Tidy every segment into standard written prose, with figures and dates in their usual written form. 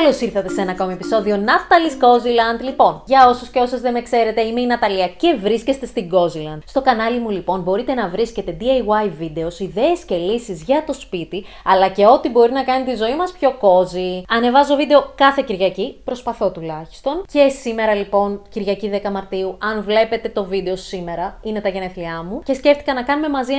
Καλώς ήρθατε σε ένα ακόμη επεισόδιο Natalis Cozyland. Λοιπόν, για όσους και όσες δεν με ξέρετε, είμαι η Ναταλία και βρίσκεστε στην Cozyland. Στο κανάλι μου λοιπόν μπορείτε να βρίσκετε DIY βίντεο, ιδέες και λύσεις για το σπίτι, αλλά και ό,τι μπορεί να κάνει τη ζωή μας πιο cozy. Ανεβάζω βίντεο κάθε Κυριακή, προσπαθώ τουλάχιστον. Και σήμερα λοιπόν, Κυριακή 10 Μαρτίου, αν βλέπετε το βίντεο σήμερα, είναι τα γενέθλιά μου. Και σκέφτηκα να κάνουμε μαζί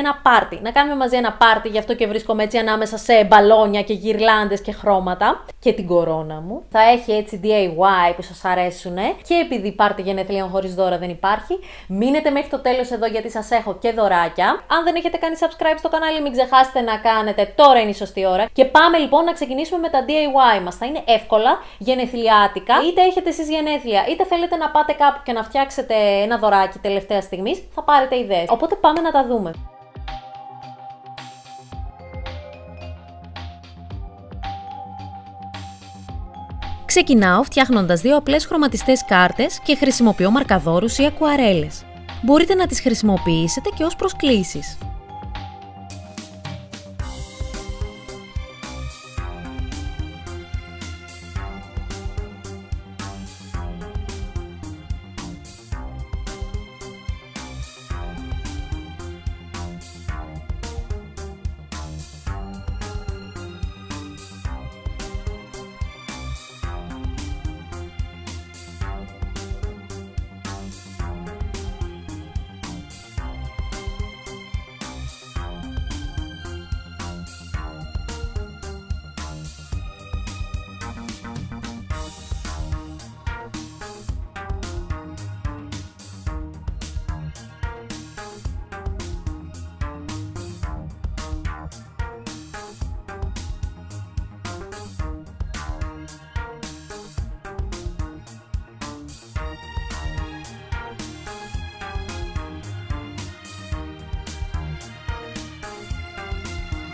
ένα πάρτι. Γι' αυτό και βρίσκομαι έτσι ανάμεσα σε μπαλόνια και γυρλάντες και χρώματα. Και την κορώνα μου. Θα έχει έτσι DIY που σας αρέσουνε. Και επειδή πάρτι γενεθλίων χωρίς δώρα δεν υπάρχει, μείνετε μέχρι το τέλος εδώ γιατί σας έχω και δωράκια. Αν δεν έχετε κάνει subscribe στο κανάλι, μην ξεχάσετε να κάνετε. Τώρα είναι η σωστή ώρα. Και πάμε λοιπόν να ξεκινήσουμε με τα DIY μας. Θα είναι εύκολα, γενεθλιάτικα. Είτε έχετε εσείς γενέθλια, είτε θέλετε να πάτε κάπου και να φτιάξετε ένα δωράκι τελευταία στιγμής, θα πάρετε ιδέες. Οπότε πάμε να τα δούμε. Ξεκινάω φτιάχνοντας δύο απλές χρωματιστές κάρτες και χρησιμοποιώ μαρκαδόρους ή ακουαρέλες. Μπορείτε να τις χρησιμοποιήσετε και ως προσκλήσεις.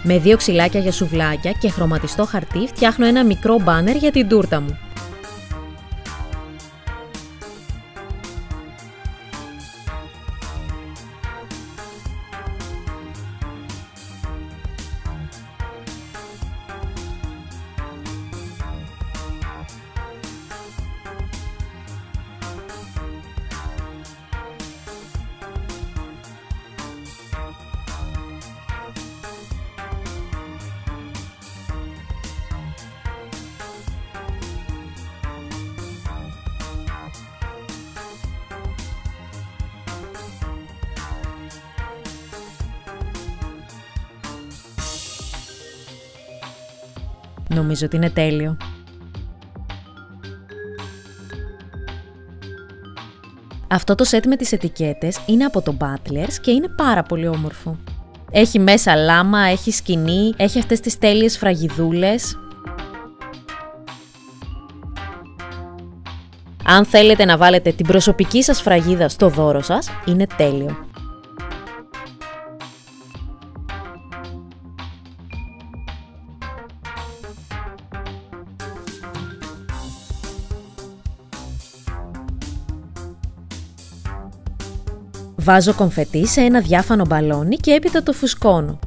Με δύο ξυλάκια για σουβλάκια και χρωματιστό χαρτί φτιάχνω ένα μικρό μπάνερ για την τούρτα μου. Νομίζω ότι είναι τέλειο. Αυτό το σετ με τις ετικέτες είναι από το Butlers και είναι πάρα πολύ όμορφο. Έχει μέσα λάμα, έχει σκηνή, έχει αυτές τις τέλειες φραγιδούλες. Αν θέλετε να βάλετε την προσωπική σας φραγίδα στο δώρο σας, είναι τέλειο. Βάζω κομφετί σε ένα διάφανο μπαλόνι και έπειτα το φουσκώνω.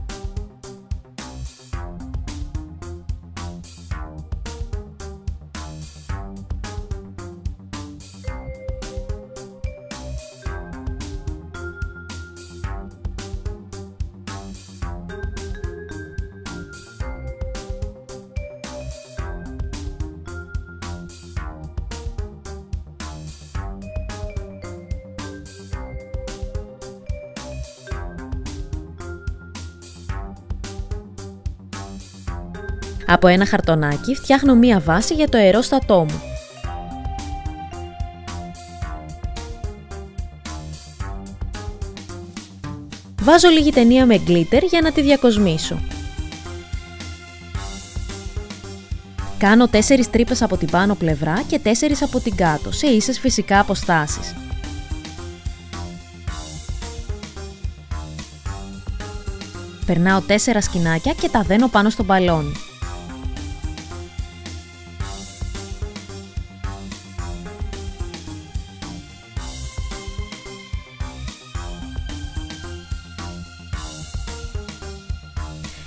Από ένα χαρτονάκι φτιάχνω μία βάση για το αερόστατό μου. Βάζω λίγη ταινία με γκλίτερ για να τη διακοσμήσω. Κάνω 4 τρύπες από την πάνω πλευρά και 4 από την κάτω, σε ίσες φυσικά αποστάσεις. Περνάω 4 σκηνάκια και τα δένω πάνω στο μπαλόνι.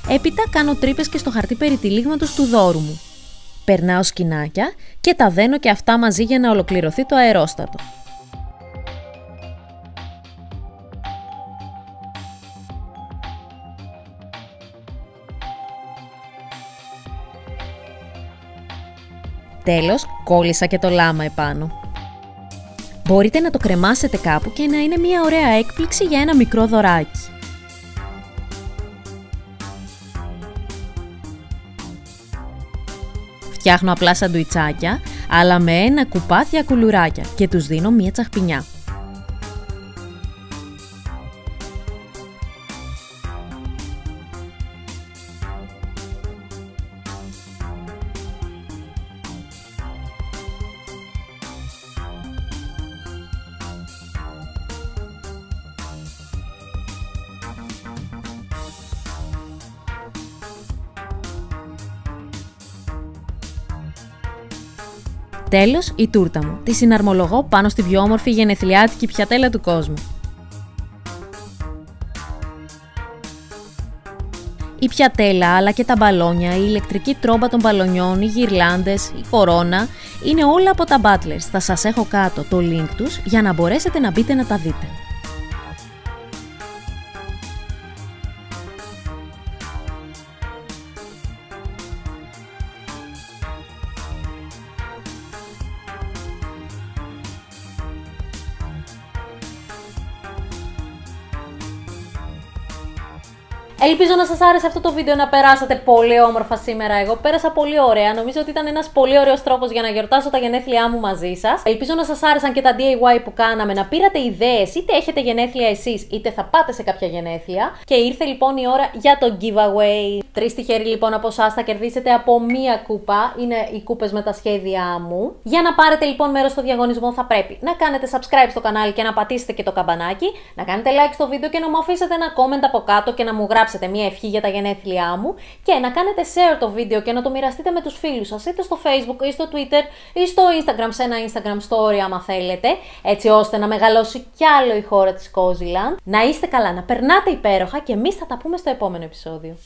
Έπειτα κάνω τρύπες και στο χαρτί περιτυλίγματος του δώρου μου. περνάω σκηνάκια και τα δένω και αυτά μαζί για να ολοκληρωθεί το αερόστατο. Τέλος, κόλλησα και το λάμα επάνω. Μπορείτε να το κρεμάσετε κάπου και να είναι μια ωραία έκπληξη για ένα μικρό δωράκι. Φτιάχνω απλά σαντουιτσάκια, αλλά με ένα κουπάθια κουλουράκια και τους δίνω μια τσαχπινιά. Τέλος, η τούρτα μου. Τη συναρμολογώ πάνω στη πιο όμορφη γενεθλιάτικη πιατέλα του κόσμου. Η πιατέλα, αλλά και τα μπαλόνια, η ηλεκτρική τρόμπα των μπαλονιών, οι γυρλάντες, η κορώνα, είναι όλα από τα Butlers. Θα σας έχω κάτω το link τους για να μπορέσετε να μπείτε να τα δείτε. Ελπίζω να σας άρεσε αυτό το βίντεο, να περάσατε πολύ όμορφα σήμερα. Εγώ πέρασα πολύ ωραία. Νομίζω ότι ήταν ένας πολύ ωραίος τρόπος για να γιορτάσω τα γενέθλιά μου μαζί σας. Ελπίζω να σας άρεσαν και τα DIY που κάναμε, να πήρατε ιδέες, είτε έχετε γενέθλια εσείς, είτε θα πάτε σε κάποια γενέθλια. Και ήρθε λοιπόν η ώρα για το giveaway. 3 τυχεροί λοιπόν από εσάς θα κερδίσετε από μία κούπα. Είναι οι κούπες με τα σχέδιά μου. Για να πάρετε λοιπόν μέρος στο διαγωνισμό, θα πρέπει να κάνετε subscribe στο κανάλι και να πατήσετε και το καμπανάκι, να κάνετε like στο βίντεο και να μου αφήσετε ένα comment από κάτω και να μου γράψετε μια ευχή για τα γενέθλιά μου και να κάνετε share το βίντεο και να το μοιραστείτε με τους φίλους σας, είτε στο Facebook ή στο Twitter ή στο Instagram, σε ένα Instagram story άμα θέλετε, έτσι ώστε να μεγαλώσει κι άλλο η χώρα της Cozyland. Να είστε καλά, να περνάτε υπέροχα και εμείς θα τα πούμε στο επόμενο επεισόδιο.